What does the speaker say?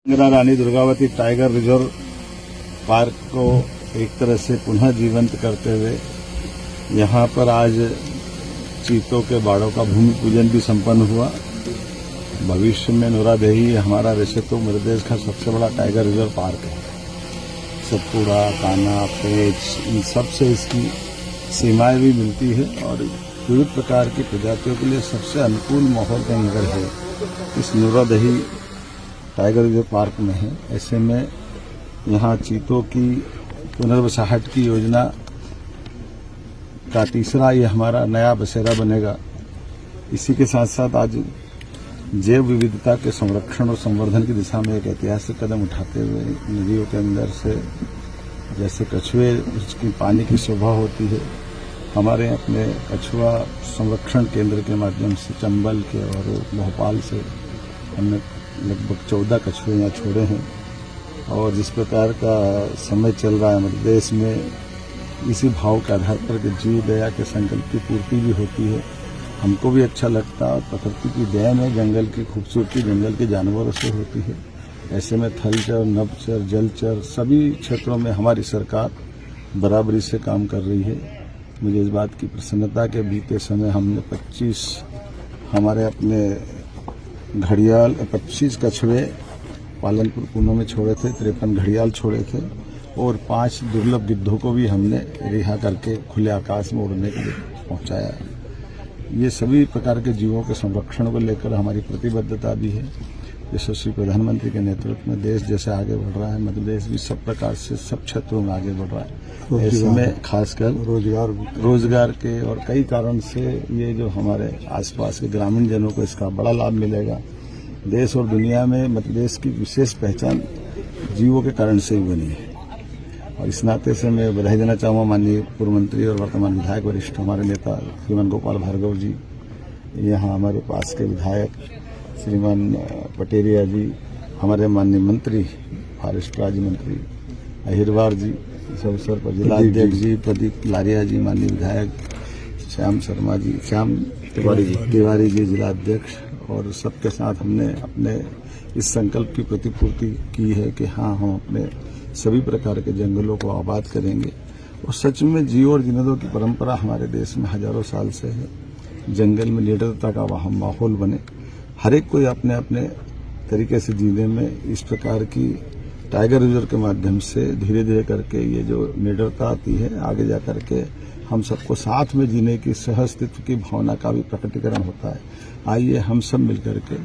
Rani Durgavati tiger reserve park को एक तरह से पुनः जीवंत करते हुए यहाँ पर आज चीतों के बाड़ों का भूमि पूजन भी संपन्न हुआ। भविष्य में नूरादेही हमारा वैसे तो मध्य प्रदेश का सबसे बड़ा टाइगर रिजर्व पार्क है। सतपुड़ा, कान्हा, पेंच इन सब से इसकी सीमाएं भी मिलती है और विविध प्रकार की प्रजातियों के लिए सबसे अनुकूल माहौल का नगर है इस नूरादेही टाइगर रिजर्व पार्क में है। ऐसे में यहाँ चीतों की पुनर्वसाहट की योजना का तीसरा ये हमारा नया बसेरा बनेगा। इसी के साथ साथ आज जैव विविधता के संरक्षण और संवर्धन की दिशा में एक ऐतिहासिक कदम उठाते हुए नदियों के अंदर से जैसे कछुए उसकी पानी की शोभा होती है, हमारे अपने कछुआ संरक्षण केंद्र के माध्यम से चंबल के और भोपाल से हमने लगभग 14 कछुए यहाँ छोड़े हैं। और जिस प्रकार का समय चल रहा है मध्य प्रदेश में, इसी भाव के आधार पर कि जीव दया के संकल्प की पूर्ति भी होती है, हमको भी अच्छा लगता है। और प्रकृति की दया में जंगल की खूबसूरती जंगल के जानवरों से होती है। ऐसे में थलचर, नभचर, जलचर सभी क्षेत्रों में हमारी सरकार बराबरी से काम कर रही है। मुझे इस बात की प्रसन्नता के बीते समय हमने 25 हमारे अपने घड़ियाल 25 कछुए पालनपुर कुनों में छोड़े थे, 53 घड़ियाल छोड़े थे और 5 दुर्लभ गिद्धों को भी हमने रिहा करके खुले आकाश में उड़ने के लिए पहुंचाया। ये सभी प्रकार के जीवों के संरक्षण को लेकर हमारी प्रतिबद्धता भी है। यशस्वी प्रधानमंत्री के नेतृत्व में देश जैसे आगे बढ़ रहा है, मध्य प्रदेश भी सब प्रकार से सब क्षेत्रों में आगे बढ़ रहा है। ऐसे में खासकर रोजगार के और कई कारण से ये जो हमारे आसपास के ग्रामीण जनों को इसका बड़ा लाभ मिलेगा। देश और दुनिया में मध्य प्रदेश की विशेष पहचान जीवों के कारण से ही बनी है। और इस नाते से मैं बधाई देना चाहूँगा माननीय पूर्व मंत्री और वर्तमान विधायक वरिष्ठ हमारे नेता श्रीमान गोपाल भार्गव जी, यहाँ हमारे पास के विधायक श्रीमान पटेरिया जी, हमारे माननीय मंत्री फॉरेस्ट राज्य मंत्री अहिरवार जी, इस अवसर पर जिलाध्यक्ष जी प्रदीप लारिया जी, माननीय विधायक श्याम शर्मा जी, श्याम तिवारी जी जिलाध्यक्ष, और सबके साथ हमने अपने इस संकल्प की प्रतिपूर्ति की है कि हाँ, हम अपने सभी प्रकार के जंगलों को आबाद करेंगे। और सच में जीव और जिंदगियों की परंपरा हमारे देश में हजारों साल से है। जंगल में निडरता का वहाँ माहौल बने, हर एक कोई अपने अपने तरीके से जीने में इस प्रकार की टाइगर रिजर्व के माध्यम से धीरे धीरे करके ये जो निडरता आती है, आगे जा करके हम सबको साथ में जीने की सहअस्तित्व की भावना का भी प्रकटीकरण होता है। आइए हम सब मिलकर के